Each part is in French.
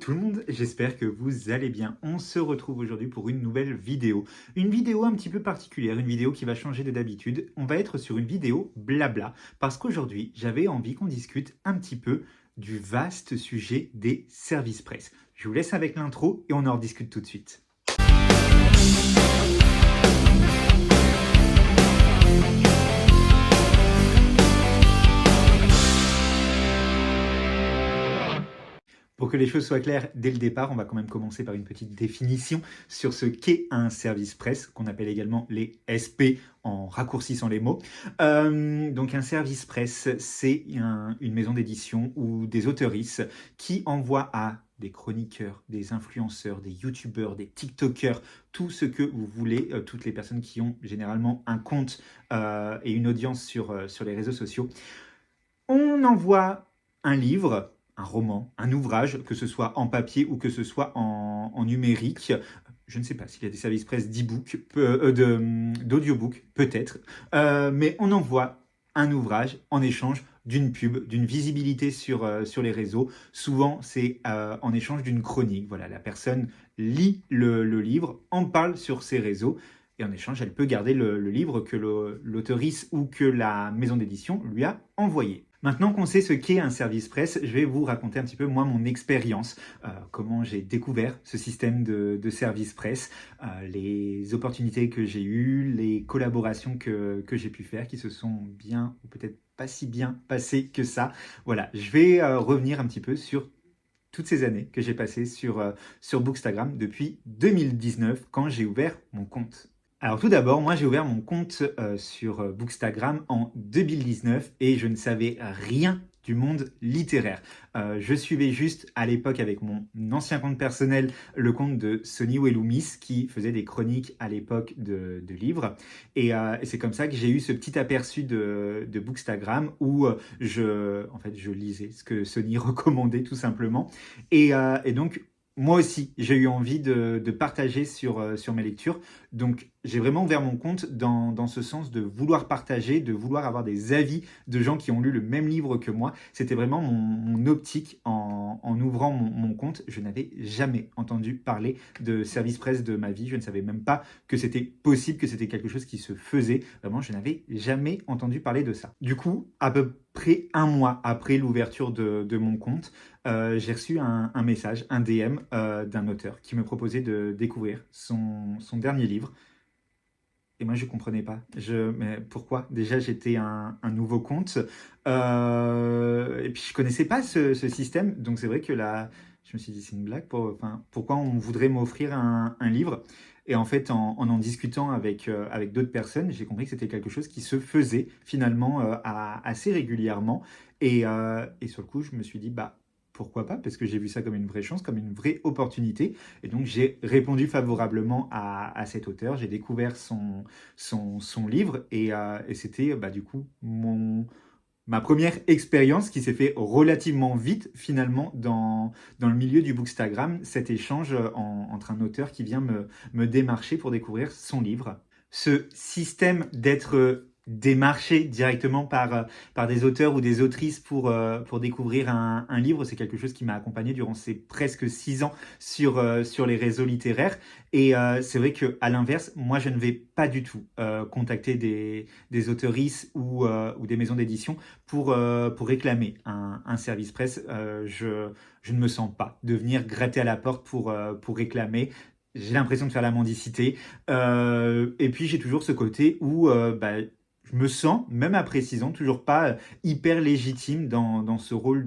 tout le monde, j'espère que vous allez bien. On se retrouve aujourd'hui pour une nouvelle vidéo. Une vidéo un petit peu particulière, une vidéo qui va changer de d'habitude. On va être sur une vidéo blabla, parce qu'aujourd'hui, j'avais envie qu'on discute un petit peu du vaste sujet des services presse. Je vous laisse avec l'intro et on en rediscute tout de suite. Pour que les choses soient claires dès le départ, on va quand même commencer par une petune définition sur ce qu'est un service presse, qu'on appelle également les SP en raccourcissant les mots. Donc un service presse, c'est une maison d'édition ou des auteuristes qui envoient à des chroniqueurs, des influenceurs, des youtubeurs, des tiktokers, tout ce que vous voulez, toutes les personnes qui ont généralement un compte et une audience sur les réseaux sociaux. On envoie un livre, un roman, un ouvrage, que ce soit en papier ou que ce soit en numérique. Je ne sais pas s'il y a des services presse d'e-book, d'audiobook, peut-être. Mais on envoie un ouvrage en échange d'une pub, d'une visibilité sur les réseaux. Souvent, c'est en échange d'une chronique. Voilà, la personne lit le livre, en parle sur ses réseaux. Et en échange, elle peut garder le livre que l'auteurice ou que la maison d'édition lui a envoyé. Maintenant qu'on sait ce qu'est un service presse, je vais vous raconter un petit peu moi mon expérience, comment j'ai découvert ce système de service presse, les opportunités que j'ai eues, les collaborations que j'ai pu faire qui se sont bien ou peut-être pas si bien passées que ça. Voilà, je vais revenir un petit peu sur toutes ces années que j'ai passées sur Bookstagram depuis 2019 quand j'ai ouvert mon compte. Alors tout d'abord, moi j'ai ouvert mon compte sur Bookstagram en 2019 et je ne savais rien du monde littéraire. Je suivais juste à l'époque avec mon ancien compte personnel le compte de Sonny Weloumis qui faisait des chroniques à l'époque de livres. Et c'est comme ça que j'ai eu ce petit aperçu de Bookstagram où je lisais ce que Sonny recommandait tout simplement. Et donc moi aussi, j'ai eu envie de partager sur mes lectures. Donc, j'ai vraiment ouvert mon compte dans ce sens de vouloir partager, de vouloir avoir des avis de gens qui ont lu le même livre que moi. C'était vraiment mon optique en ouvrant mon compte. Je n'avais jamais entendu parler de service presse de ma vie. Je ne savais même pas que c'était possible, que c'était quelque chose qui se faisait. Vraiment, je n'avais jamais entendu parler de ça. Du coup, à peu près un mois après l'ouverture de mon compte, j'ai reçu un message, un DM d'un auteur qui me proposait de découvrir son dernier livre. Et moi, je ne comprenais pas. Mais pourquoi? Déjà, j'étais un nouveau compte. Et puis, je ne connaissais pas ce système. Donc, c'est vrai que là, je me suis dit, c'est une blague. Pourquoi on voudrait m'offrir un livre? Et en fait, en discutant avec d'autres personnes, j'ai compris que c'était quelque chose qui se faisait finalement assez régulièrement. Et sur le coup, je me suis dit, bah, pourquoi pas? Parce que j'ai vu ça comme une vraie chance, comme une vraie opportunité. Et donc, j'ai répondu favorablement à cet auteur. J'ai découvert son livre et c'était du coup ma première expérience qui s'est fait relativement vite finalement dans le milieu du Bookstagram, cet échange entre un auteur qui vient me démarcher pour découvrir son livre. Ce système d'être démarché directement par des auteurs ou des autrices pour découvrir un livre, c'est quelque chose qui m'a accompagné durant ces presque 6 ans sur les réseaux littéraires. Et c'est vrai qu'à l'inverse, moi je ne vais pas du tout contacter des auteurices ou des maisons d'édition pour réclamer un service presse. Je ne me sens pas de venir gratter à la porte pour réclamer. J'ai l'impression de faire la mendicité. Et puis j'ai toujours ce côté où je me sens, même après 6 ans, toujours pas hyper légitime dans ce rôle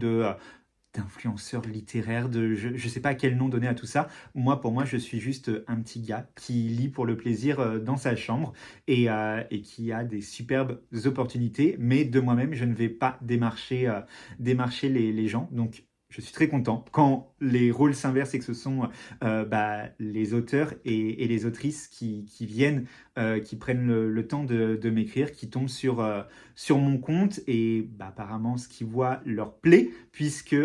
d'influenceur littéraire, je ne sais pas quel nom donner à tout ça. Pour moi, je suis juste un petit gars qui lit pour le plaisir dans sa chambre et qui a des superbes opportunités, mais de moi-même, je ne vais pas démarcher les gens. Donc, je suis très content quand les rôles s'inversent et que ce sont les auteurs et les autrices qui viennent, qui prennent le temps de m'écrire, qui tombent sur mon compte et apparemment ce qu'ils voient leur plaît puisque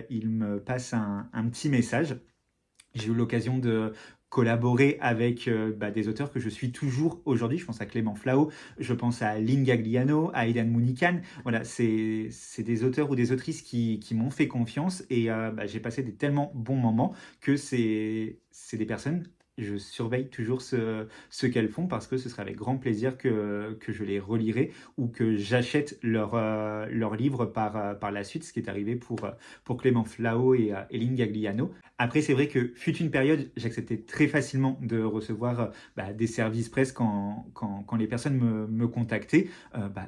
ils me passent un petit message. J'ai eu l'occasion collaboré avec des auteurs que je suis toujours aujourd'hui. Je pense à Clément Flao, je pense à Lynn Gagliano, à Aidan Mounikan. Voilà, c'est des auteurs ou des autrices qui m'ont fait confiance et j'ai passé des tellement bons moments que c'est des personnes. Je surveille toujours ce qu'elles font parce que ce serait avec grand plaisir que je les relirai ou que j'achète leur livre par la suite, ce qui est arrivé pour Clément Flao et Lynn Gagliano. Après, c'est vrai que fut une période, j'acceptais très facilement de recevoir des services presse quand les personnes me contactaient.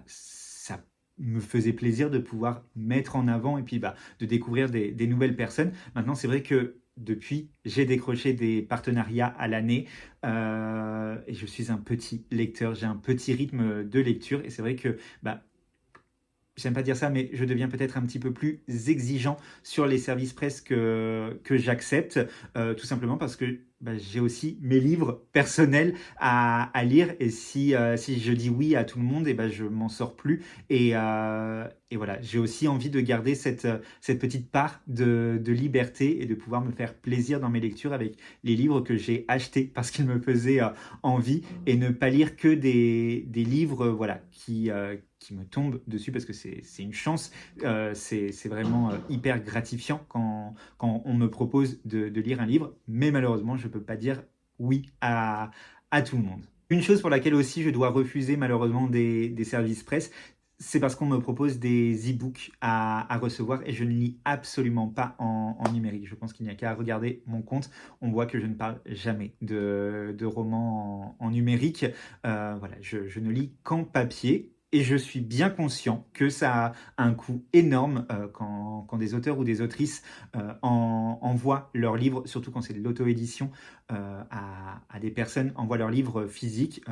Ça me faisait plaisir de pouvoir mettre en avant et puis de découvrir des nouvelles personnes. Maintenant, c'est vrai que depuis, j'ai décroché des partenariats à l'année et je suis un petit lecteur, j'ai un petit rythme de lecture et c'est vrai que j'aime pas dire ça, mais je deviens peut-être un petit peu plus exigeant sur les services presse que j'accepte, tout simplement parce que j'ai aussi mes livres personnels à lire et si je dis oui à tout le monde, je m'en sors plus et voilà, j'ai aussi envie de garder cette petite part de liberté et de pouvoir me faire plaisir dans mes lectures avec les livres que j'ai achetés parce qu'ils me faisaient envie et ne pas lire que des livres qui me tombent dessus parce que c'est une chance. C'est vraiment hyper gratifiant quand on me propose de lire un livre, mais malheureusement, je ne peux pas dire oui à tout le monde. Une chose pour laquelle aussi je dois refuser malheureusement des services presse, c'est parce qu'on me propose des e-books à recevoir et je ne lis absolument pas en numérique. Je pense qu'il n'y a qu'à regarder mon compte. On voit que je ne parle jamais de romans en numérique. Voilà, je ne lis qu'en papier. Et je suis bien conscient que ça a un coût énorme quand des auteurs ou des autrices envoient leurs livres, surtout quand c'est de l'auto-édition, à des personnes, envoient leurs livres physiques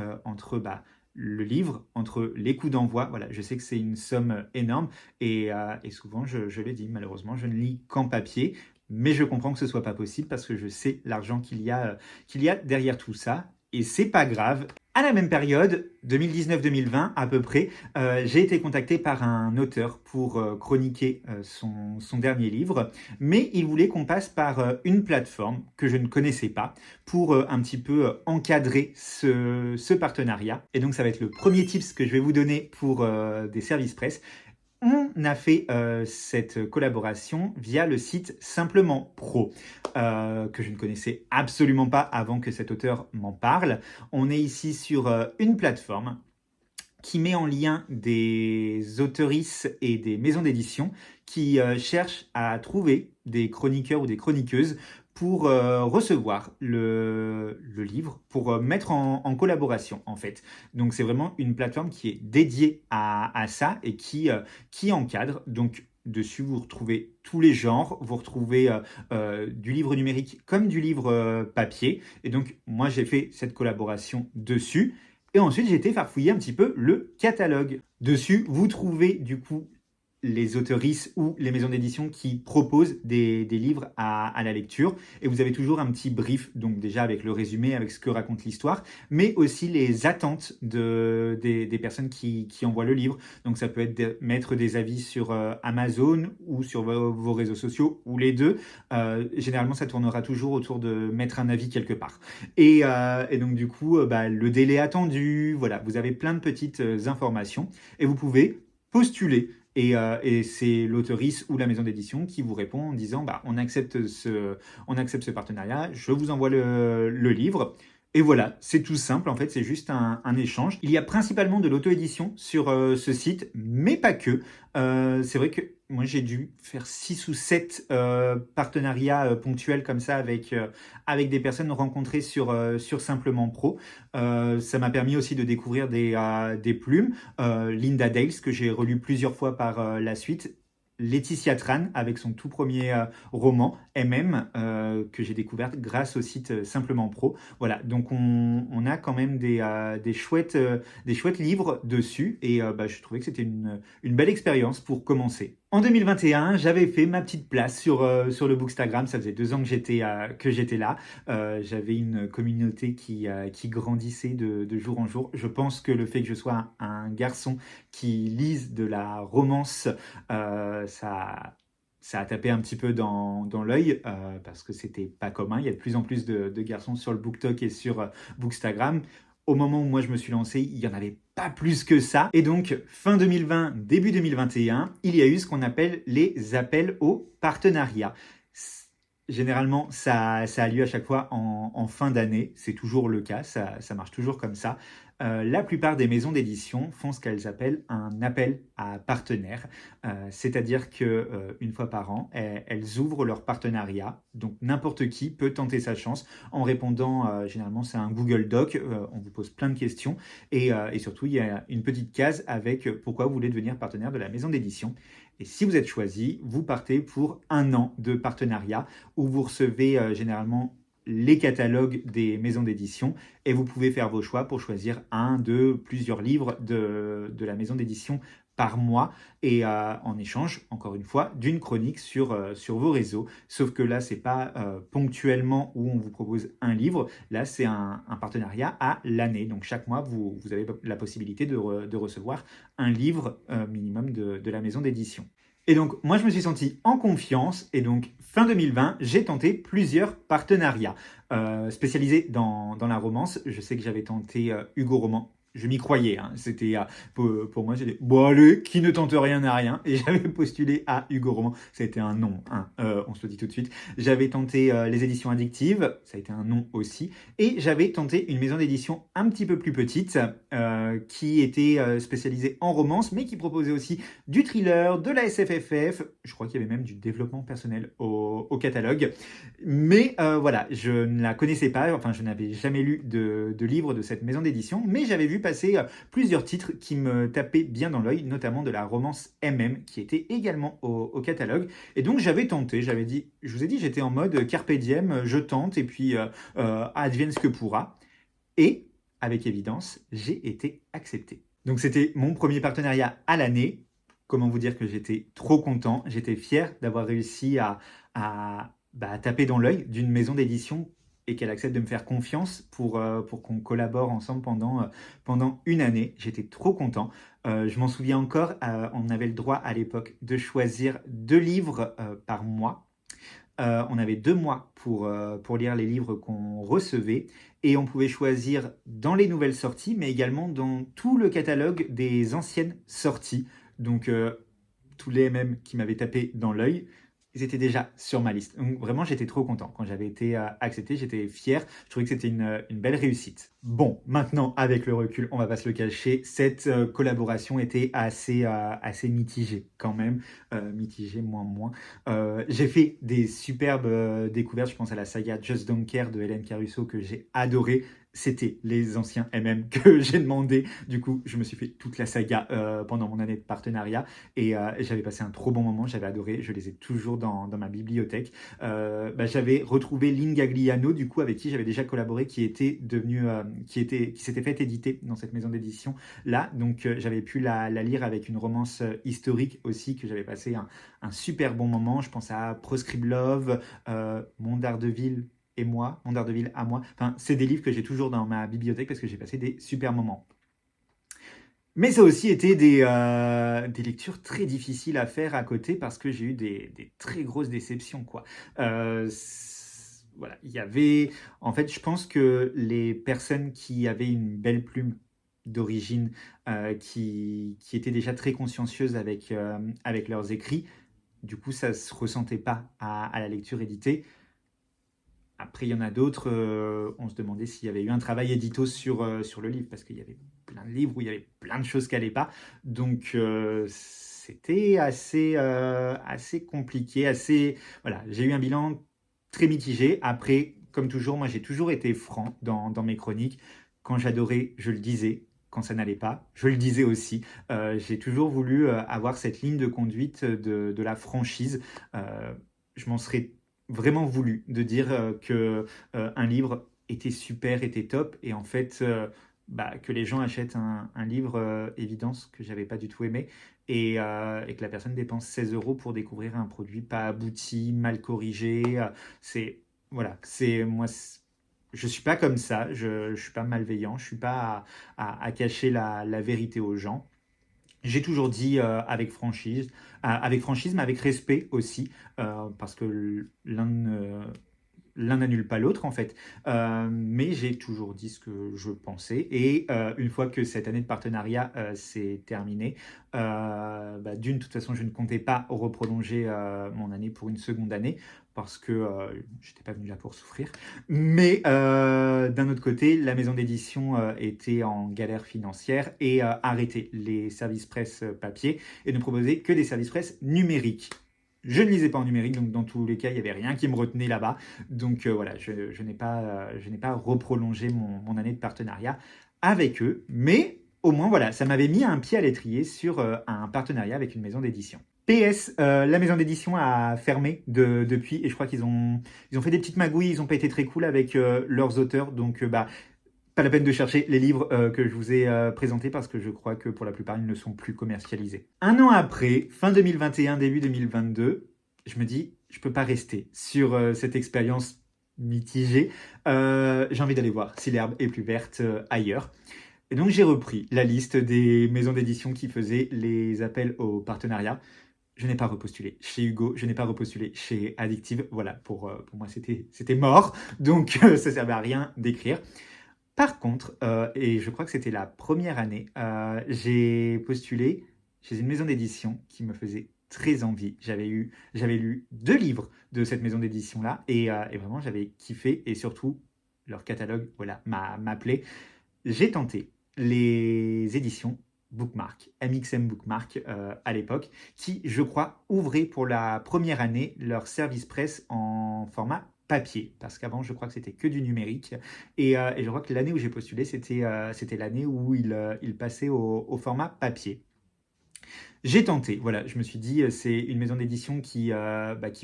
le livre, entre les coûts d'envoi. Voilà, je sais que c'est une somme énorme et souvent, je le dis, malheureusement, je ne lis qu'en papier. Mais je comprends que ce soit pas possible parce que je sais l'argent qu'il y a derrière tout ça. Et c'est pas grave. À la même période, 2019-2020 à peu près, j'ai été contacté par un auteur pour chroniquer son dernier livre, mais il voulait qu'on passe par une plateforme que je ne connaissais pas pour un petit peu encadrer ce partenariat. Et donc ça va être le premier tips que je vais vous donner pour des services presse. On a fait cette collaboration via le site Simplement Pro, que je ne connaissais absolument pas avant que cet auteur m'en parle. On est ici sur une plateforme qui met en lien des auteurices et des maisons d'édition qui cherchent à trouver des chroniqueurs ou des chroniqueuses pour recevoir le livre, pour mettre en collaboration en fait. Donc c'est vraiment une plateforme qui est dédiée à ça et qui encadre. Donc dessus, vous retrouvez tous les genres, vous retrouvez du livre numérique comme du livre papier. Et donc moi j'ai fait cette collaboration dessus. Et ensuite, j'ai été farfouiller un petit peu le catalogue. Dessus, vous trouvez du coup les auteurices ou les maisons d'édition qui proposent des livres à la lecture. Et vous avez toujours un petit brief, donc déjà avec le résumé, avec ce que raconte l'histoire, mais aussi les attentes des personnes qui envoient le livre. Donc ça peut être de mettre des avis sur Amazon ou sur vos réseaux sociaux, ou les deux. Généralement, ça tournera toujours autour de mettre un avis quelque part. Et donc du coup, le délai attendu, voilà, vous avez plein de petites informations et vous pouvez postuler. Et c'est l'auteurice ou la maison d'édition qui vous répond en disant on accepte ce partenariat, je vous envoie le livre. Et voilà, c'est tout simple, en fait, c'est juste un échange. Il y a principalement de l'auto-édition sur ce site, mais pas que. C'est vrai que moi, j'ai dû faire 6 ou 7 partenariats ponctuels comme ça avec des personnes rencontrées sur Simplement Pro. Ça m'a permis aussi de découvrir des plumes. Linda Dales, que j'ai relu plusieurs fois par la suite. Laetitia Tran, avec son tout premier roman, MM, que j'ai découvert grâce au site Simplement Pro. Voilà, donc on a quand même des chouettes livres dessus, et je trouvais que c'était une belle expérience pour commencer. En 2021, j'avais fait ma petite place sur le Bookstagram. Ça faisait 2 ans que j'étais là. J'avais une communauté qui grandissait de jour en jour. Je pense que le fait que je sois un garçon qui lise de la romance, ça ça a tapé un petit peu dans l'œil parce que c'était pas commun. Il y a de plus en plus de garçons sur le BookTok et sur Bookstagram. Au moment où moi je me suis lancé, il n'y en avait pas plus que ça. Et donc, fin 2020, début 2021, il y a eu ce qu'on appelle les appels au partenariat. Généralement, ça a lieu à chaque fois en fin d'année. C'est toujours le cas, ça marche toujours comme ça. La plupart des maisons d'édition font ce qu'elles appellent un appel à partenaires. C'est-à-dire qu'une fois par an, elles ouvrent leur partenariat. Donc n'importe qui peut tenter sa chance en répondant, généralement c'est un Google Doc, on vous pose plein de questions. Et surtout, il y a une petite case avec pourquoi vous voulez devenir partenaire de la maison d'édition. Et si vous êtes choisi, vous partez pour 1 an de partenariat où vous recevez généralement les catalogues des maisons d'édition et vous pouvez faire vos choix pour choisir un, deux, plusieurs livres de la maison d'édition par mois et en échange, encore une fois, d'une chronique sur vos réseaux. Sauf que là, c'est pas ponctuellement où on vous propose un livre. Là, c'est un partenariat à l'année. Donc chaque mois, vous avez la possibilité de recevoir un livre minimum de la maison d'édition. Et donc, moi, je me suis senti en confiance. Et donc, fin 2020, j'ai tenté plusieurs partenariats spécialisés dans la romance. Je sais que j'avais tenté Hugo Roman. Je m'y croyais. Hein. C'était pour moi, j'ai dit bon allez, qui ne tente rien n'a rien. Et j'avais postulé à Hugo Roman. Ça a été un non. Hein. On se le dit tout de suite. J'avais tenté les éditions addictives. Ça a été un non aussi. Et j'avais tenté une maison d'édition un petit peu plus petite qui était spécialisée en romance, mais qui proposait aussi du thriller, de la SFFF, je crois qu'il y avait même du développement personnel au catalogue. Mais voilà, je ne la connaissais pas, enfin je n'avais jamais lu de livre de cette maison d'édition, mais j'avais vu passer plusieurs titres qui me tapaient bien dans l'œil, notamment de la romance MM, qui était également au catalogue. Et donc j'avais tenté, j'avais dit, je vous ai dit, j'étais en mode carpe diem, je tente, et puis advienne ce que pourra. Et, avec évidence, j'ai été accepté. Donc c'était mon premier partenariat à l'année. Comment vous dire que j'étais trop content, j'étais fier d'avoir réussi à taper dans l'œil d'une maison d'édition et qu'elle accepte de me faire confiance pour qu'on collabore ensemble pendant une année. J'étais trop content. Je m'en souviens encore, on avait le droit à l'époque de choisir 2 livres par mois. On avait 2 mois pour lire les livres qu'on recevait et on pouvait choisir dans les nouvelles sorties, mais également dans tout le catalogue des anciennes sorties. Donc, tous les MM qui m'avaient tapé dans l'œil, ils étaient déjà sur ma liste. Donc, vraiment, j'étais trop content. Quand j'avais été accepté, j'étais fier. Je trouvais que c'était une belle réussite. Bon, maintenant, avec le recul, on va pas se le cacher, cette collaboration était assez mitigée quand même. Mitigée, moins. J'ai fait des superbes découvertes. Je pense à la saga Just Don't Care de Hélène Caruso que j'ai adoré. C'était les anciens MM que j'ai demandé. Du coup, je me suis fait toute la saga pendant mon année de partenariat et j'avais passé un trop bon moment. J'avais adoré. Je les ai toujours dans ma bibliothèque. J'avais retrouvé Lynn Gagliano, du coup, avec qui j'avais déjà collaboré, qui était devenu, qui s'était fait éditer dans cette maison d'édition là. Donc, j'avais pu la lire avec une romance historique aussi que j'avais passé un super bon moment. Je pense à Proscribe Love, Mon Daredevil et moi, Mon Daredevil à moi. Enfin, c'est des livres que j'ai toujours dans ma bibliothèque parce que j'ai passé des super moments. Mais ça a aussi été des lectures très difficiles à faire à côté parce que j'ai eu des très grosses déceptions, quoi. Voilà, il y avait... En fait, je pense que les personnes qui avaient une belle plume d'origine, qui étaient déjà très consciencieuses avec leurs écrits, du coup, ça se ressentait pas à la lecture éditée. Après, il y en a d'autres, on se demandait s'il y avait eu un travail édito sur le livre, parce qu'il y avait plein de livres où il y avait plein de choses qui n'allaient pas. Donc, c'était assez compliqué, Voilà, j'ai eu un bilan très mitigé. Après, comme toujours, moi, j'ai toujours été franc dans mes chroniques. Quand j'adorais, je le disais. Quand ça n'allait pas, je le disais aussi. J'ai toujours voulu avoir cette ligne de conduite de la franchise. Je m'en serais vraiment voulu de dire que un livre était super, était top, et en fait que les gens achètent un livre évidence que j'avais pas du tout aimé et que la personne dépense 16 euros pour découvrir un produit pas abouti, mal corrigé. C'est voilà, c'est moi. Je suis pas comme ça, je suis pas malveillant, je suis pas à cacher la vérité aux gens. J'ai toujours dit avec franchise, mais avec respect aussi, parce que l'un n'annule pas l'autre en fait. Mais j'ai toujours dit ce que je pensais. Et une fois que cette année de partenariat s'est terminée, d'une toute façon, je ne comptais pas reprolonger mon année pour une seconde année parce que j'étais pas venu là pour souffrir. Mais d'un autre côté, la maison d'édition était en galère financière et arrêtait les services presse papier et ne proposait que des services presse numériques. Je ne lisais pas en numérique, donc dans tous les cas, il n'y avait rien qui me retenait là-bas. Donc voilà, je n'ai pas reprolongé mon année de partenariat avec eux, mais au moins voilà, ça m'avait mis un pied à l'étrier sur un partenariat avec une maison d'édition. PS, la maison d'édition a fermé depuis et je crois ils ont fait des petites magouilles, ils n'ont pas été très cool avec leurs auteurs, donc pas la peine de chercher les livres que je vous ai présentés parce que je crois que pour la plupart ils ne sont plus commercialisés. Un an après, fin 2021, début 2022, je me dis, je peux pas rester sur cette expérience mitigée. J'ai envie d'aller voir si l'herbe est plus verte ailleurs. Et donc j'ai repris la liste des maisons d'édition qui faisaient les appels au partenariat. Je n'ai pas repostulé chez Hugo, je n'ai pas repostulé chez Addictive. Voilà, pour moi c'était mort, donc ça servait à rien d'écrire. Par contre, et je crois que c'était la première année, j'ai postulé chez une maison d'édition qui me faisait très envie. J'avais lu 2 livres de cette maison d'édition-là et vraiment j'avais kiffé et surtout leur catalogue, voilà, m'appelait. J'ai tenté les éditions Bookmark, MXM Bookmark à l'époque, qui, je crois, ouvraient pour la première année leur service presse en format papier, parce qu'avant, je crois que c'était que du numérique. Et je crois que l'année où j'ai postulé, c'était l'année où il passait au format papier. J'ai tenté, voilà, je me suis dit, c'est une maison d'édition qui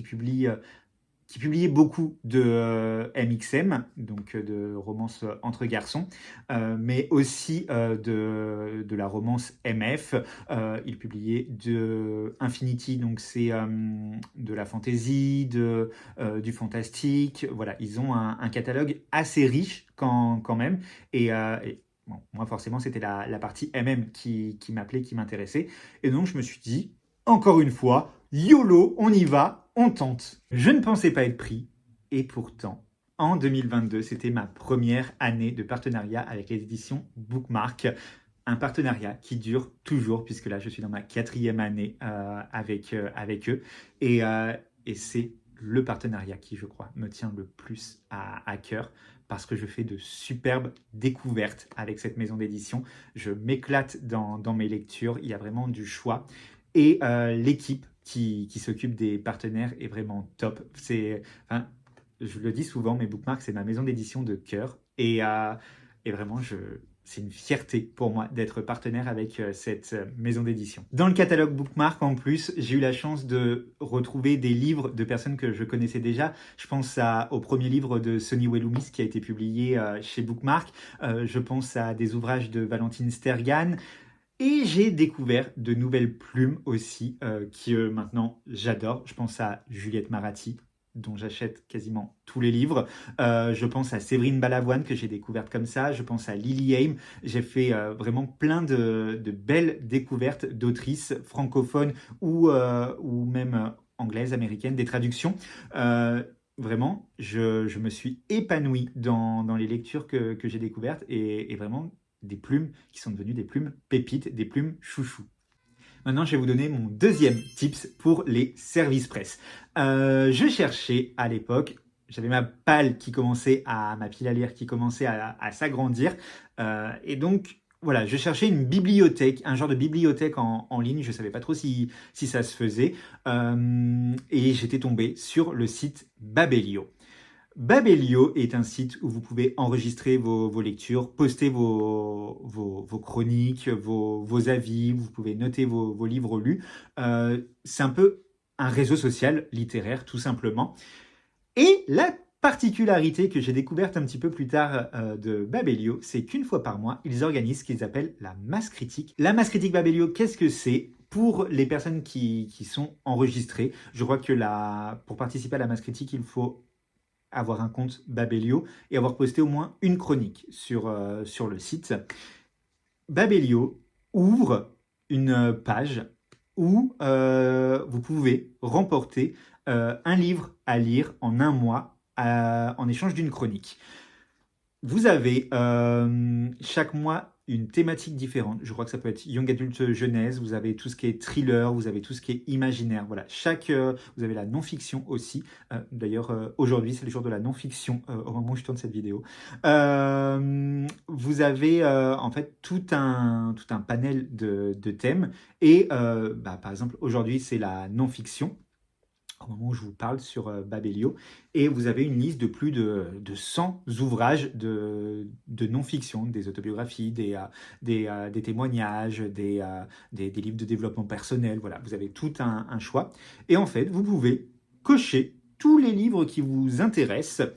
publiait beaucoup de MXM, donc de romances entre garçons, mais aussi de la romance MF. Il publiait de Infinity, donc c'est de la fantasy, du fantastique. Voilà, ils ont un catalogue assez riche quand même. Et bon, moi, forcément, c'était la partie MM qui m'appelait, qui m'intéressait. Et donc, je me suis dit, encore une fois, YOLO, on y va, on tente. Je ne pensais pas être pris, et pourtant, en 2022, c'était ma première année de partenariat avec les éditions Bookmark. Un partenariat qui dure toujours, puisque là, je suis dans ma 4e année avec eux. Et c'est le partenariat qui, je crois, me tient le plus à cœur, parce que je fais de superbes découvertes avec cette maison d'édition. Je m'éclate dans mes lectures, il y a vraiment du choix. Et l'équipe qui s'occupe des partenaires est vraiment top. Enfin, je le dis souvent, mais Bookmark, c'est ma maison d'édition de cœur. Et vraiment, c'est une fierté pour moi d'être partenaire avec cette maison d'édition. Dans le catalogue Bookmark, en plus, j'ai eu la chance de retrouver des livres de personnes que je connaissais déjà. Je pense au premier livre de Sonny Welumis qui a été publié chez Bookmark. Je pense à des ouvrages de Valentine Stergan. Et j'ai découvert de nouvelles plumes aussi, que maintenant j'adore. Je pense à Juliette Maratti, dont j'achète quasiment tous les livres. Je pense à Séverine Balavoine, que j'ai découverte comme ça. Je pense à Lily Haim. J'ai fait vraiment plein de belles découvertes d'autrices francophones ou même anglaises, américaines, des traductions. Vraiment, je me suis épanoui dans les lectures que j'ai découvertes et vraiment des plumes qui sont devenues des plumes pépites, des plumes chouchou. Maintenant, je vais vous donner mon deuxième tips pour les services presse. Je cherchais à l'époque, j'avais ma pile à lire qui commençait à s'agrandir. Et donc, voilà, je cherchais une bibliothèque, un genre de bibliothèque en ligne. Je ne savais pas trop si ça se faisait. Et j'étais tombé sur le site Babelio. Babelio est un site où vous pouvez enregistrer vos lectures, poster vos chroniques, vos avis, vous pouvez noter vos livres lus. C'est un peu un réseau social littéraire, tout simplement. Et la particularité que j'ai découverte un petit peu plus tard de Babelio, c'est qu'une fois par mois, ils organisent ce qu'ils appellent la masse critique. La masse critique Babelio, qu'est-ce que c'est? Pour les personnes qui sont enregistrées, je crois que pour participer à la masse critique, il faut avoir un compte Babelio et avoir posté au moins une chronique sur le site. Babelio ouvre une page où vous pouvez remporter un livre à lire en un mois en échange d'une chronique. Vous avez chaque mois une thématique différente. Je crois que ça peut être Young Adult Jeunesse, vous avez tout ce qui est thriller, vous avez tout ce qui est imaginaire. Voilà, vous avez la non-fiction aussi. D'ailleurs, aujourd'hui, c'est le jour de la non-fiction au moment où je tourne cette vidéo. Vous avez en fait tout un panel de thèmes. Et par exemple, aujourd'hui, c'est la non-fiction au moment où je vous parle sur Babelio, et vous avez une liste de plus de 100 ouvrages de non-fiction, des autobiographies, des témoignages, des livres de développement personnel, voilà, vous avez tout un choix. Et en fait, vous pouvez cocher tous les livres qui vous intéressent,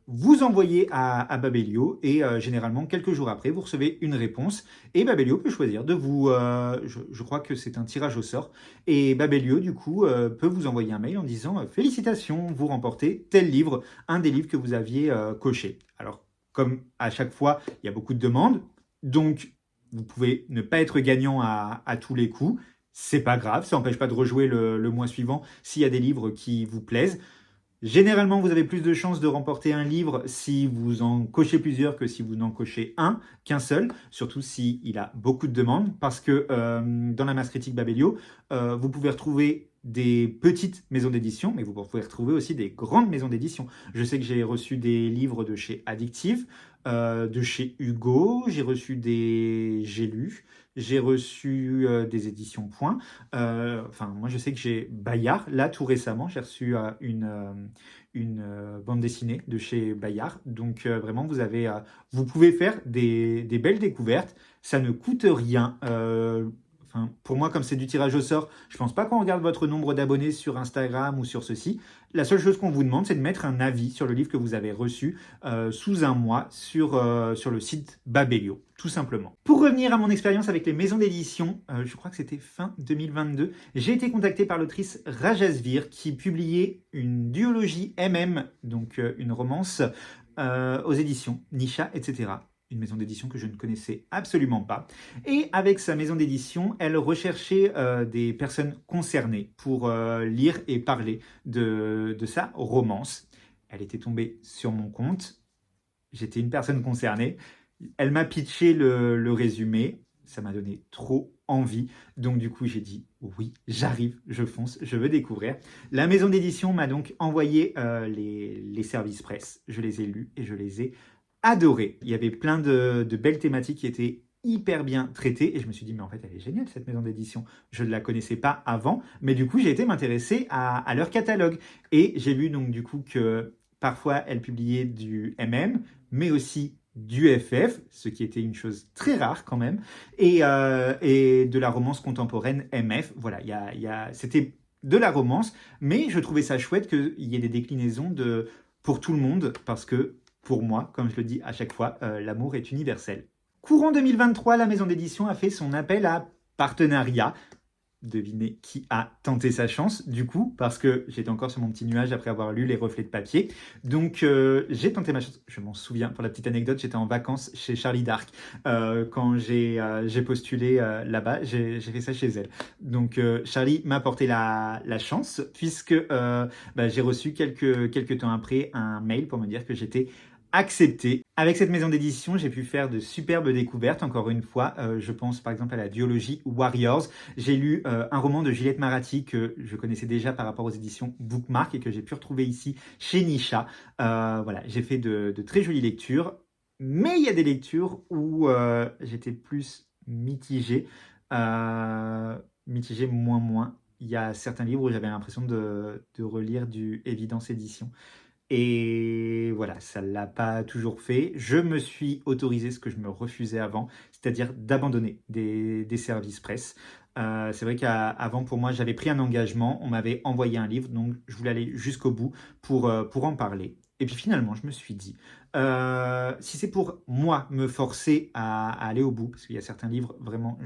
vous envoyez à Babelio, et généralement, quelques jours après, vous recevez une réponse, et Babelio peut choisir de vous... je crois que c'est un tirage au sort, et Babelio, du coup, peut vous envoyer un mail en disant félicitations, vous remportez tel livre, un des livres que vous aviez coché. Alors, comme à chaque fois, il y a beaucoup de demandes, donc vous pouvez ne pas être gagnant à tous les coups. C'est pas grave, ça n'empêche pas de rejouer le mois suivant s'il y a des livres qui vous plaisent. Généralement, vous avez plus de chances de remporter un livre si vous en cochez plusieurs que si vous n'en cochez qu'un seul, surtout s'il a beaucoup de demandes, parce que dans la masse critique Babelio, vous pouvez retrouver des petites maisons d'édition, mais vous pouvez retrouver aussi des grandes maisons d'édition. Je sais que j'ai reçu des livres de chez Addictive, de chez Hugo, j'ai lu, j'ai reçu des éditions Point. Enfin, moi, je sais que j'ai Bayard. Là, tout récemment, j'ai reçu une bande dessinée de chez Bayard. Donc, vraiment, vous pouvez faire des belles découvertes. Ça ne coûte rien. Enfin, pour moi, comme c'est du tirage au sort, je pense pas qu'on regarde votre nombre d'abonnés sur Instagram ou sur ceci. La seule chose qu'on vous demande, c'est de mettre un avis sur le livre que vous avez reçu sous un mois sur le site Babelio, tout simplement. Pour revenir à mon expérience avec les maisons d'édition, je crois que c'était fin 2022, j'ai été contacté par l'autrice Rajasvir qui publiait une duologie MM, donc une romance, aux éditions Nisha, etc. Une maison d'édition que je ne connaissais absolument pas. Et avec sa maison d'édition, elle recherchait des personnes concernées pour lire et parler de sa romance. Elle était tombée sur mon compte. J'étais une personne concernée. Elle m'a pitché le résumé. Ça m'a donné trop envie. Donc du coup, j'ai dit oui, j'arrive, je fonce, je veux découvrir. La maison d'édition m'a donc envoyé les services presse. Je les ai lus et je les ai adorés. Il y avait plein de belles thématiques qui étaient hyper bien traitées et je me suis dit mais en fait elle est géniale cette maison d'édition. Je ne la connaissais pas avant, mais du coup j'ai été m'intéresser à leur catalogue et j'ai vu donc du coup que parfois elle publiait du MM, mais aussi du FF, ce qui était une chose très rare quand même, et de la romance contemporaine MF. Voilà, c'était de la romance, mais je trouvais ça chouette qu'il y ait des déclinaisons pour tout le monde, parce que pour moi, comme je le dis à chaque fois, l'amour est universel. Courant 2023, la maison d'édition a fait son appel à partenariat. Devinez qui a tenté sa chance, du coup, parce que j'étais encore sur mon petit nuage après avoir lu Les Reflets de papier. Donc, j'ai tenté ma chance. Je m'en souviens, pour la petite anecdote, j'étais en vacances chez Charlie Dark. Quand j'ai postulé là-bas, j'ai fait ça chez elle. Donc, Charlie m'a porté la chance, puisque j'ai reçu quelques temps après un mail pour me dire que j'étais accepté. Avec cette maison d'édition, j'ai pu faire de superbes découvertes. Encore une fois, je pense par exemple à la duologie Warriors. J'ai lu un roman de Gillette Marati que je connaissais déjà par rapport aux éditions Bookmark et que j'ai pu retrouver ici chez Nisha. Voilà, j'ai fait de très jolies lectures, mais il y a des lectures où j'étais plus mitigé, mitigé moins. Il y a certains livres où j'avais l'impression de relire du Évidence Édition. Et voilà, ça ne l'a pas toujours fait. Je me suis autorisé ce que je me refusais avant, c'est-à-dire d'abandonner des services presse. C'est vrai qu'avant, pour moi, j'avais pris un engagement, on m'avait envoyé un livre, donc je voulais aller jusqu'au bout pour en parler. Et puis finalement, je me suis dit, si c'est pour moi me forcer à aller au bout, parce qu'il y a certains livres, vraiment,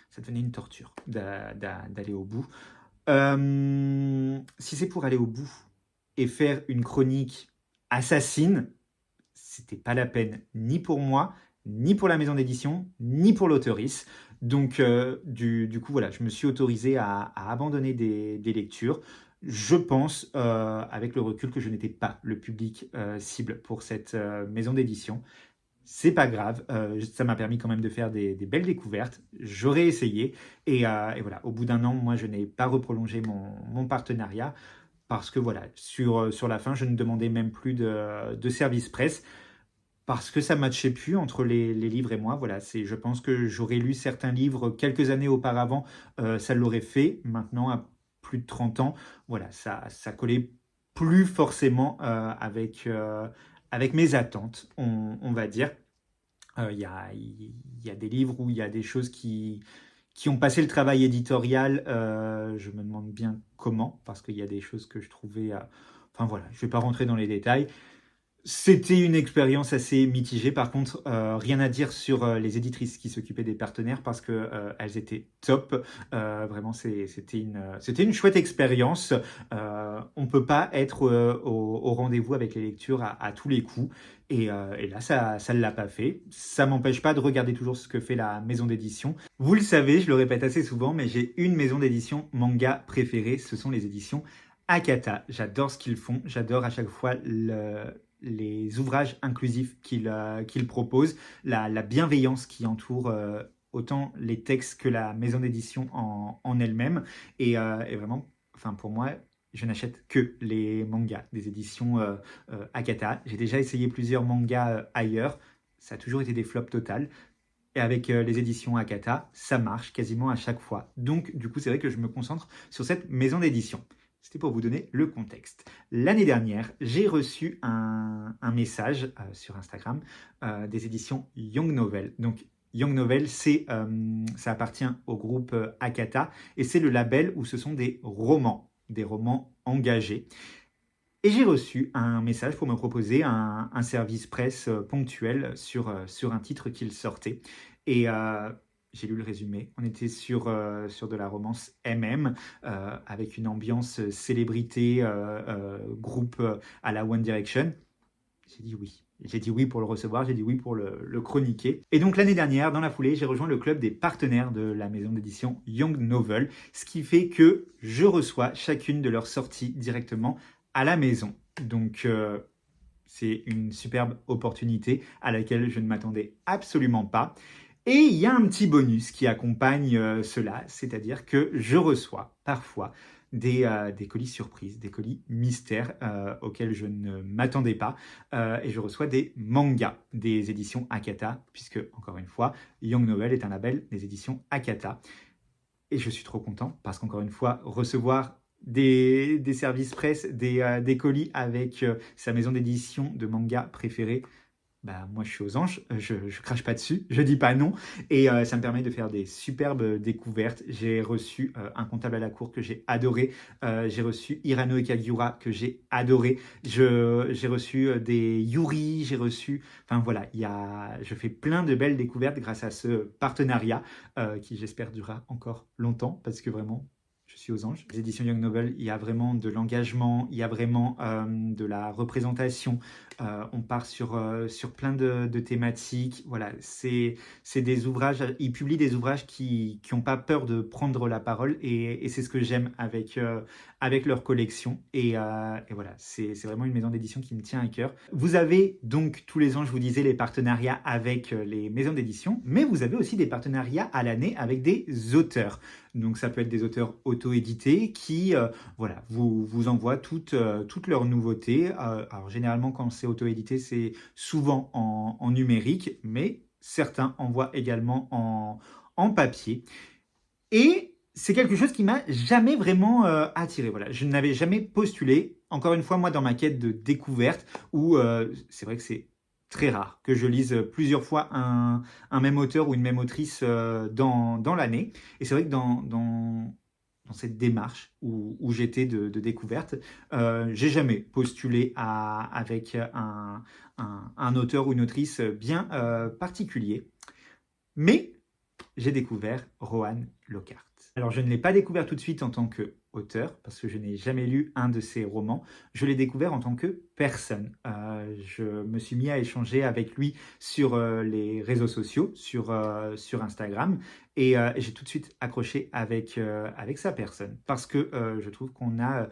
ça devenait une torture d'aller au bout. Si c'est pour aller au bout et faire une chronique assassine, c'était pas la peine ni pour moi, ni pour la maison d'édition, ni pour l'auteurice. Donc, du coup, voilà, je me suis autorisé à abandonner des lectures. Je pense, avec le recul, que je n'étais pas le public cible pour cette maison d'édition. C'est pas grave, ça m'a permis quand même de faire des belles découvertes. J'aurais essayé et voilà, au bout d'un an, moi, je n'ai pas reprolongé mon partenariat parce que voilà, sur la fin, je ne demandais même plus de service presse parce que ça matchait plus entre les livres et moi. Voilà, je pense que j'aurais lu certains livres quelques années auparavant, ça l'aurait fait. Maintenant, à plus de 30 ans, voilà, ça collait plus forcément avec mes attentes, on va dire. Il y a des livres où il y a des choses qui ont passé le travail éditorial. Je me demande bien comment, parce qu'il y a des choses que je trouvais. Enfin voilà, je ne vais pas rentrer dans les détails. C'était une expérience assez mitigée. Par contre, rien à dire sur les éditrices qui s'occupaient des partenaires parce que elles étaient top. Vraiment, c'était une chouette expérience. On peut pas être au rendez-vous avec les lectures à tous les coups. Et là, ça ne l'a pas fait. Ça m'empêche pas de regarder toujours ce que fait la maison d'édition. Vous le savez, je le répète assez souvent, mais j'ai une maison d'édition manga préférée. Ce sont les éditions Akata. J'adore ce qu'ils font. J'adore à chaque fois les ouvrages inclusifs qu'ils proposent, la bienveillance qui entoure autant les textes que la maison d'édition en elle-même. Et vraiment, enfin pour moi, je n'achète que les mangas des éditions Akata. J'ai déjà essayé plusieurs mangas ailleurs. Ça a toujours été des flops totales. Et avec les éditions Akata, ça marche quasiment à chaque fois. Donc, du coup, c'est vrai que je me concentre sur cette maison d'édition. C'était pour vous donner le contexte. L'année dernière, j'ai reçu un message sur Instagram des éditions Young Novel. Donc, Young Novel, ça appartient au groupe Akata et c'est le label où ce sont des romans engagés. Et j'ai reçu un message pour me proposer un service presse ponctuel sur un titre qu'il sortait. Et j'ai lu le résumé. On était sur de la romance MM, avec une ambiance célébrité, groupe à la One Direction. J'ai dit oui. J'ai dit oui pour le recevoir, j'ai dit oui pour le chroniquer. Et donc l'année dernière, dans la foulée, j'ai rejoint le club des partenaires de la maison d'édition Young Novel, ce qui fait que je reçois chacune de leurs sorties directement à la maison. Donc c'est une superbe opportunité à laquelle je ne m'attendais absolument pas. Et il y a un petit bonus qui accompagne cela, c'est-à-dire que je reçois parfois des colis surprises, des colis mystères auxquels je ne m'attendais pas. Et je reçois des mangas des éditions Akata, puisque, encore une fois, Young Novel est un label des éditions Akata. Et je suis trop content, parce qu'encore une fois, recevoir des services presse, des colis avec sa maison d'édition de manga préférée, bah, moi je suis aux anges, je crache pas dessus, je dis pas non, et ça me permet de faire des superbes découvertes. J'ai reçu un comptable à la cour que j'ai adoré, j'ai reçu Hirano et Kagiura que j'ai adoré, j'ai reçu des Yuri, enfin voilà, je fais plein de belles découvertes grâce à ce partenariat qui j'espère durera encore longtemps parce que vraiment je suis aux anges. Les éditions Young Novel, il y a vraiment de l'engagement, il y a vraiment de la représentation. On part sur plein de thématiques. Voilà, c'est des ouvrages, ils publient des ouvrages qui n'ont pas peur de prendre la parole et c'est ce que j'aime avec leur collection. Et voilà, c'est vraiment une maison d'édition qui me tient à cœur. Vous avez donc tous les ans, je vous disais, les partenariats avec les maisons d'édition, mais vous avez aussi des partenariats à l'année avec des auteurs. Donc ça peut être des auteurs auto-édités qui voilà, vous envoient toutes leurs nouveautés. Alors généralement quand c'est auto-édité, c'est souvent en numérique, mais certains envoient également en papier. Et c'est quelque chose qui m'a jamais vraiment attiré. Voilà, je n'avais jamais postulé. Encore une fois, moi, dans ma quête de découverte, où c'est vrai que c'est très rare que je lise plusieurs fois un même auteur ou une même autrice dans l'année. Et c'est vrai que dans cette démarche où j'étais de découverte, j'ai jamais postulé avec un auteur ou une autrice bien particulier. Mais j'ai découvert Rohan Lockhart. Alors, je ne l'ai pas découvert tout de suite en tant auteur, parce que je n'ai jamais lu un de ses romans. Je l'ai découvert en tant que personne. Je me suis mis à échanger avec lui sur les réseaux sociaux, sur Instagram, et j'ai tout de suite accroché avec sa personne, parce que je trouve qu'on a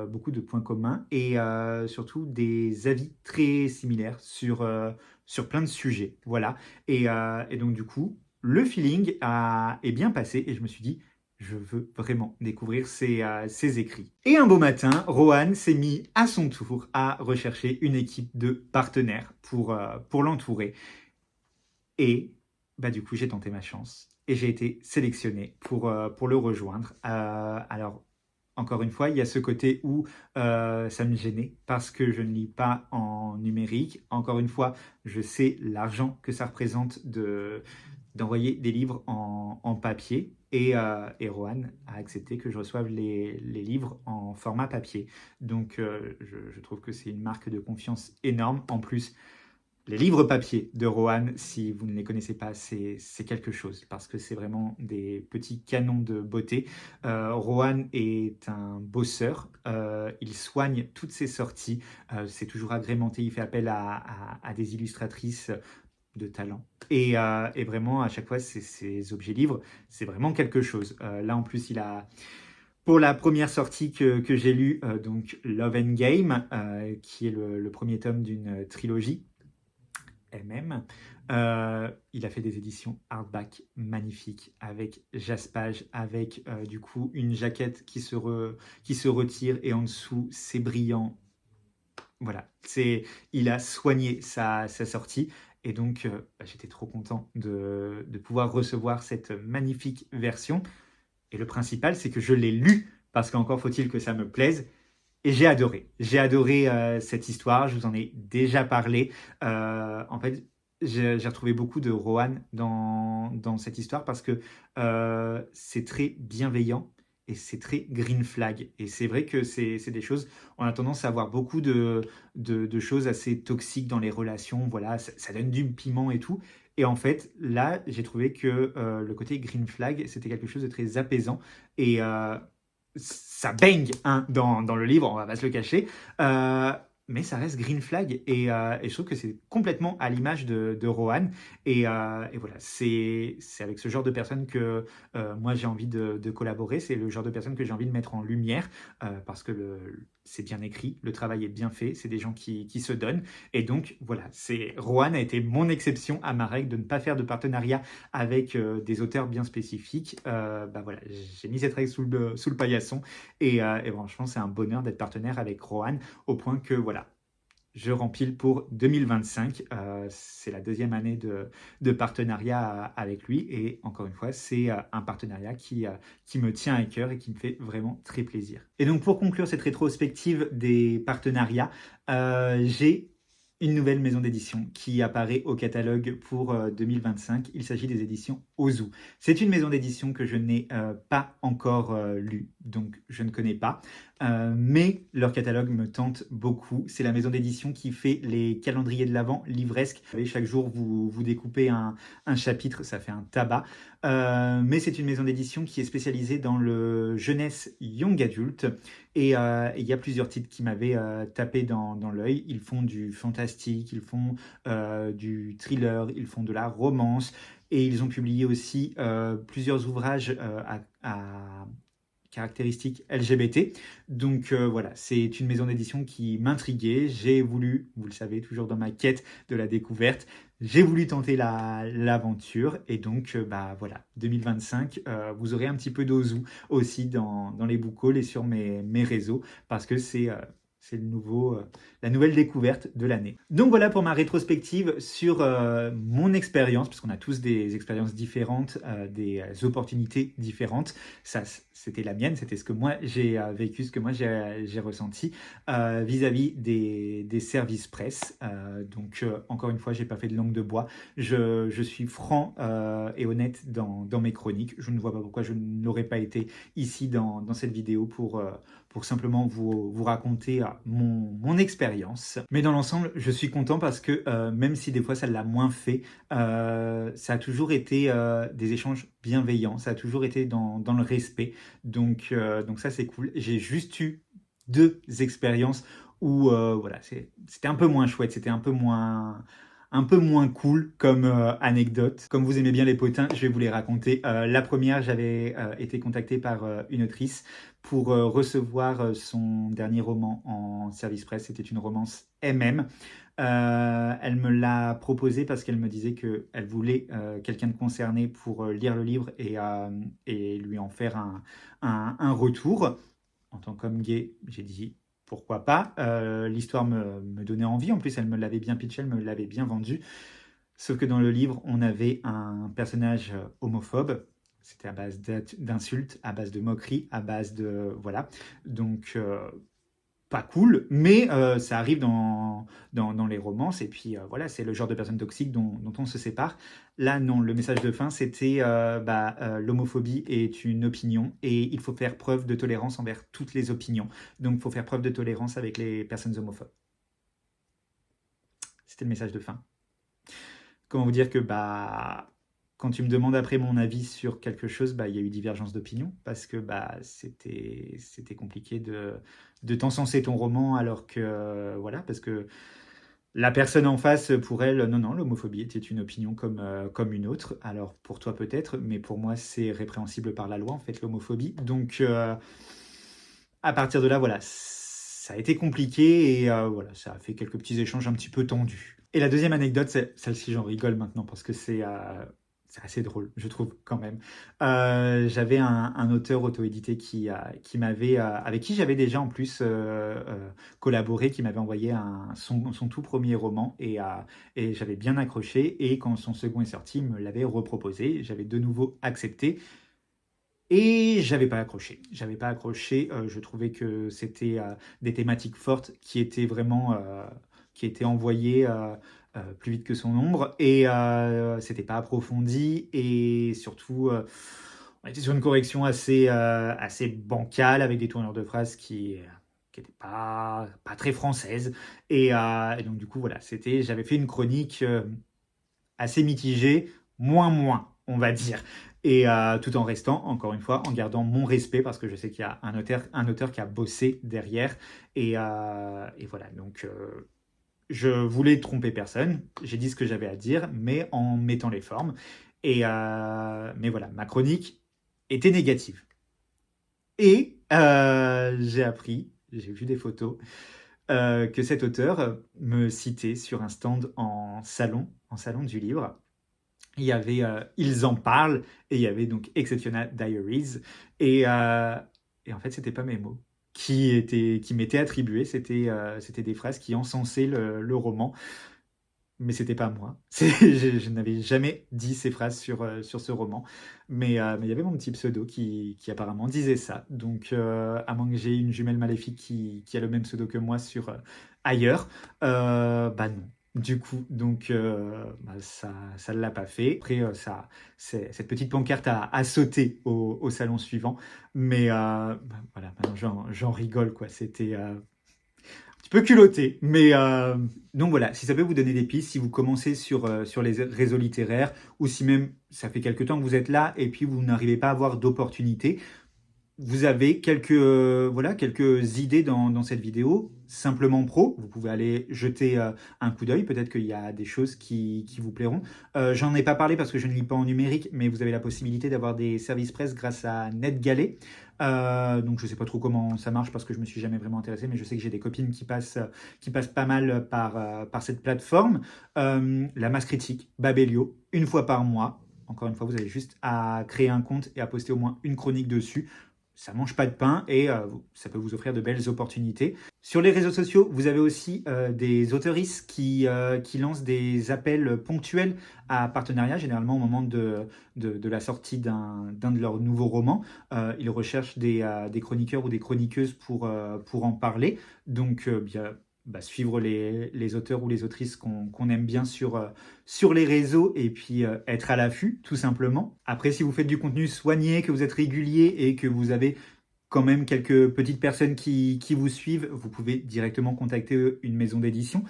beaucoup de points communs et surtout des avis très similaires sur plein de sujets. Voilà. Et donc, du coup, le feeling est bien passé et je me suis dit, je veux vraiment découvrir ses écrits. Et un beau matin, Rohan s'est mis à son tour à rechercher une équipe de partenaires pour l'entourer. Et bah, du coup, j'ai tenté ma chance et j'ai été sélectionné pour le rejoindre. Alors, encore une fois, il y a ce côté où ça me gênait parce que je ne lis pas en numérique. Encore une fois, je sais l'argent que ça représente d'envoyer des livres en papier. Et Rohan a accepté que je reçoive les livres en format papier. Donc, je trouve que c'est une marque de confiance énorme. En plus, les livres papier de Rohan, si vous ne les connaissez pas, c'est quelque chose parce que c'est vraiment des petits canons de beauté. Rohan est un bosseur, il soigne toutes ses sorties, c'est toujours agrémenté, il fait appel à des illustratrices de talent. Et vraiment, à chaque fois, ces objets livres, c'est vraiment quelque chose. Là, en plus, il a... Pour la première sortie que j'ai lue, donc Love and Game, qui est le premier tome d'une trilogie, elle-même. Il a fait des éditions hardback magnifiques avec jaspage, avec du coup une jaquette qui se retire et en dessous c'est brillant. Voilà, il a soigné sa sortie et donc j'étais trop content de pouvoir recevoir cette magnifique version. Et le principal, c'est que je l'ai lu parce qu'encore faut-il que ça me plaise. Et j'ai adoré. J'ai adoré cette histoire. Je vous en ai déjà parlé. En fait, j'ai retrouvé beaucoup de Rohan dans cette histoire parce que c'est très bienveillant et c'est très green flag. Et c'est vrai que c'est des choses, on a tendance à avoir beaucoup de choses assez toxiques dans les relations. Voilà, ça donne du piment et tout. Et en fait, là, j'ai trouvé que le côté green flag, c'était quelque chose de très apaisant. Et ça bang hein, dans le livre, on va pas se le cacher. Mais ça reste Green Flag et je trouve que c'est complètement à l'image de Rohan. Et voilà, c'est avec ce genre de personnes que moi j'ai envie de collaborer. C'est le genre de personnes que j'ai envie de mettre en lumière parce que c'est bien écrit, le travail est bien fait, c'est des gens qui se donnent. Et donc voilà, Rohan a été mon exception à ma règle de ne pas faire de partenariat avec des auteurs bien spécifiques. Bah voilà, j'ai mis cette règle sous le paillasson et franchement, c'est un bonheur d'être partenaire avec Rohan au point que voilà, je rempile pour 2025. C'est la deuxième année de partenariat avec lui et encore une fois, c'est un partenariat qui me tient à cœur et qui me fait vraiment très plaisir. Et donc pour conclure cette rétrospective des partenariats, j'ai une nouvelle maison d'édition qui apparaît au catalogue pour 2025. Il s'agit des éditions Ozu. C'est une maison d'édition que je n'ai pas encore lue, donc je ne connais pas. Mais leur catalogue me tente beaucoup. C'est la maison d'édition qui fait les calendriers de l'Avent livresques. Chaque jour, vous découpez un chapitre, ça fait un tabac. Mais c'est une maison d'édition qui est spécialisée dans le jeunesse young adulte. Et il y a plusieurs titres qui m'avaient tapé dans l'œil. Ils font du fantastique, ils font du thriller, ils font de la romance. Et ils ont publié aussi plusieurs ouvrages à caractéristiques LGBT. Donc voilà, c'est une maison d'édition qui m'intriguait. J'ai voulu, vous le savez, toujours dans ma quête de la découverte, j'ai voulu tenter l'aventure. Et donc, bah voilà, 2025, vous aurez un petit peu d'Ozu aussi dans les book hauls et sur mes réseaux parce que c'est la nouvelle découverte de l'année. Donc voilà pour ma rétrospective sur mon expérience, parce qu'on a tous des expériences différentes, des opportunités différentes. Ça, c'était la mienne, c'était ce que moi j'ai vécu, ce que moi j'ai ressenti vis-à-vis des services presse. Encore une fois, j'ai pas fait de langue de bois. Je suis franc et honnête dans mes chroniques. Je ne vois pas pourquoi je n'aurais pas été ici dans cette vidéo pour simplement vous raconter mon expérience. Mais dans l'ensemble, je suis content parce que même si des fois ça l'a moins fait, ça a toujours été des échanges bienveillants, ça a toujours été dans le respect. Donc ça, c'est cool. J'ai juste eu 2 expériences où voilà, c'était un peu moins chouette, c'était un peu moins cool comme anecdote. Comme vous aimez bien les potins, je vais vous les raconter. La première, j'avais été contacté par une autrice pour recevoir son dernier roman en service presse. C'était une romance MM. Elle me l'a proposé parce qu'elle me disait qu'elle voulait quelqu'un de concerné pour lire le livre et lui en faire un retour. En tant qu'homme gay, j'ai dit pourquoi pas. L'histoire me donnait envie. En plus, elle me l'avait bien pitché, elle me l'avait bien vendu. Sauf que dans le livre, on avait un personnage homophobe. C'était à base d'insultes, à base de moqueries, à base de... Voilà. Donc, pas cool, mais ça arrive dans les romances, et puis voilà, c'est le genre de personne toxique dont on se sépare. Là, non, le message de fin, c'était l'homophobie est une opinion, et il faut faire preuve de tolérance envers toutes les opinions. Donc, il faut faire preuve de tolérance avec les personnes homophobes. C'était le message de fin. Comment vous dire que quand tu me demandes après mon avis sur quelque chose, il y a eu divergence d'opinion parce que c'était compliqué de t'encenser ton roman alors que voilà, parce que la personne en face, pour elle, non, l'homophobie était une opinion comme une autre. Alors pour toi peut-être, mais pour moi c'est répréhensible par la loi en fait l'homophobie. Donc à partir de là, voilà, ça a été compliqué et voilà, ça a fait quelques petits échanges un petit peu tendus. Et la deuxième anecdote, celle-ci, j'en rigole maintenant parce que c'est assez drôle, je trouve, quand même. J'avais un auteur auto-édité qui m'avait, avec qui j'avais déjà en plus collaboré, qui m'avait envoyé son tout premier roman et j'avais bien accroché. Et quand son second est sorti, il me l'avait reproposé. J'avais de nouveau accepté. Et j'avais pas accroché. J'avais pas accroché. Je trouvais que c'était des thématiques fortes qui étaient vraiment qui étaient envoyées plus vite que son ombre et c'était pas approfondi et surtout on était sur une correction assez bancale avec des tournures de phrases qui n'étaient pas très françaises et donc du coup voilà, j'avais fait une chronique assez mitigée, moins, on va dire. Et tout en restant, encore une fois, en gardant mon respect, parce que je sais qu'il y a un auteur qui a bossé derrière. Et voilà, donc je voulais tromper personne, j'ai dit ce que j'avais à dire, mais en mettant les formes. Mais voilà, ma chronique était négative. Et j'ai vu des photos, que cet auteur me citait sur un stand en salon du livre. Il y avait Ils en parlent et il y avait donc Exceptional Diaries et en fait c'était pas mes mots qui m'étaient attribués, c'était des phrases qui encensaient le roman, mais c'était pas moi. Je n'avais jamais dit ces phrases sur ce roman, mais il y avait mon petit pseudo qui apparemment disait ça. Donc à moins que j'ai une jumelle maléfique qui a le même pseudo que moi sur ailleurs, non. Du coup, donc ça ne l'a pas fait. Après, cette petite pancarte a sauté au salon suivant. Mais voilà, maintenant j'en rigole, quoi. C'était un petit peu culotté. Mais donc voilà, si ça peut vous donner des pistes, si vous commencez sur les réseaux littéraires, ou si même ça fait quelque temps que vous êtes là et puis vous n'arrivez pas à avoir d'opportunités, vous avez quelques idées dans cette vidéo, simplement pro. Vous pouvez aller jeter un coup d'œil. Peut-être qu'il y a des choses qui vous plairont. J'en ai pas parlé parce que je ne lis pas en numérique, mais vous avez la possibilité d'avoir des services presse grâce à NetGalley. Donc je ne sais pas trop comment ça marche parce que je me suis jamais vraiment intéressé, mais je sais que j'ai des copines qui passent pas mal par cette plateforme. La masse critique, Babelio, une fois par mois. Encore une fois, vous avez juste à créer un compte et à poster au moins une chronique dessus. Ça mange pas de pain et ça peut vous offrir de belles opportunités. Sur les réseaux sociaux, vous avez aussi des auteuristes qui lancent des appels ponctuels à partenariat, généralement au moment de la sortie d'un de leurs nouveaux romans. Ils recherchent des chroniqueurs ou des chroniqueuses pour en parler. Donc, suivre les auteurs ou les autrices qu'on aime bien sur les réseaux et puis être à l'affût, tout simplement. Après, si vous faites du contenu soigné, que vous êtes régulier et que vous avez quand même quelques petites personnes qui vous suivent, vous pouvez directement contacter une maison d'édition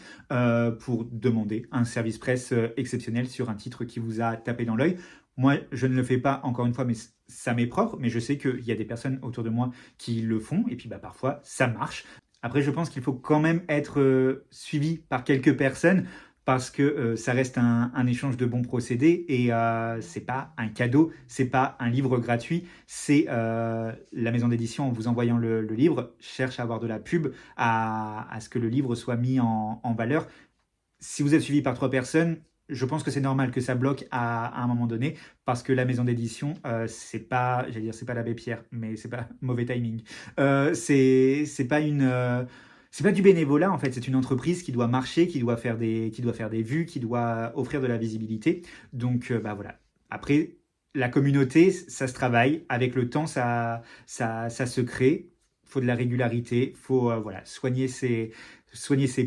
pour demander un service presse exceptionnel sur un titre qui vous a tapé dans l'œil. Moi, je ne le fais pas, encore une fois, mais ça m'est propre, mais je sais qu'il y a des personnes autour de moi qui le font, et puis parfois, ça marche. Après, je pense qu'il faut quand même être suivi par quelques personnes parce que ça reste un échange de bons procédés et c'est pas un cadeau, c'est pas un livre gratuit, c'est la maison d'édition en vous envoyant le livre cherche à avoir de la pub, à ce que le livre soit mis en valeur. Si vous êtes suivi par 3 personnes, je pense que c'est normal que ça bloque à un moment donné parce que la maison d'édition, c'est pas, j'allais dire, c'est pas l'abbé Pierre, mais c'est pas mauvais timing. C'est pas c'est pas du bénévolat en fait, c'est une entreprise qui doit marcher, qui doit faire des vues, qui doit offrir de la visibilité. Donc voilà. Après, la communauté, ça se travaille. Avec le temps, ça se crée. Il faut de la régularité, il faut voilà, soigner ses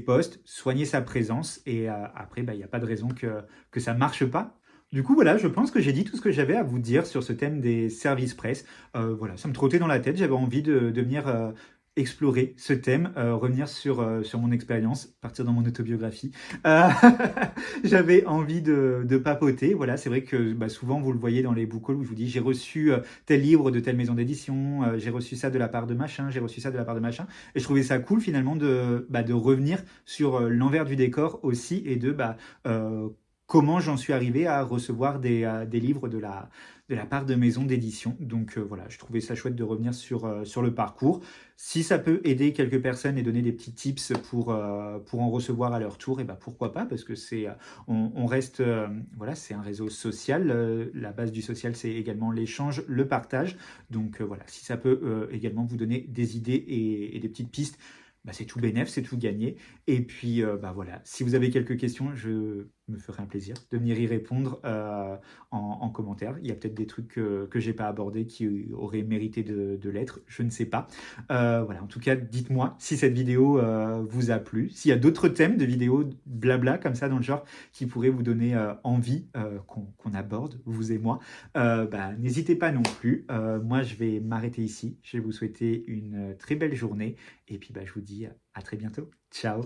posts, soigner sa présence, et après, il n'y a pas de raison que ça ne marche pas. Du coup, voilà, je pense que j'ai dit tout ce que j'avais à vous dire sur ce thème des services presse. Voilà, ça me trottait dans la tête, j'avais envie de venir explorer ce thème, revenir sur mon expérience, partir dans mon autobiographie. Euh, J'avais envie de papoter, voilà, c'est vrai que souvent vous le voyez dans les book hauls où je vous dis j'ai reçu tel livre de telle maison d'édition, j'ai reçu ça de la part de machin, j'ai reçu ça de la part de machin, et je trouvais ça cool finalement de revenir sur l'envers du décor aussi et comment j'en suis arrivé à recevoir des livres de la part de maisons d'édition. Donc voilà, je trouvais ça chouette de revenir sur le parcours. Si ça peut aider quelques personnes et donner des petits tips pour en recevoir à leur tour, et pourquoi pas, parce que on reste, voilà, c'est un réseau social. La base du social, c'est également l'échange, le partage. Donc voilà, si ça peut également vous donner des idées et des petites pistes, c'est tout bénef, c'est tout gagné. Et puis, voilà, si vous avez quelques questions, je me ferai un plaisir de venir y répondre en commentaire. Il y a peut-être des trucs que j'ai pas abordés qui auraient mérité de l'être, je ne sais pas. Voilà, en tout cas, dites-moi si cette vidéo vous a plu, s'il y a d'autres thèmes de vidéos blabla comme ça dans le genre qui pourraient vous donner envie qu'on aborde, vous et moi. N'hésitez pas non plus. Moi, je vais m'arrêter ici. Je vais vous souhaiter une très belle journée et puis je vous dis à très bientôt. Ciao!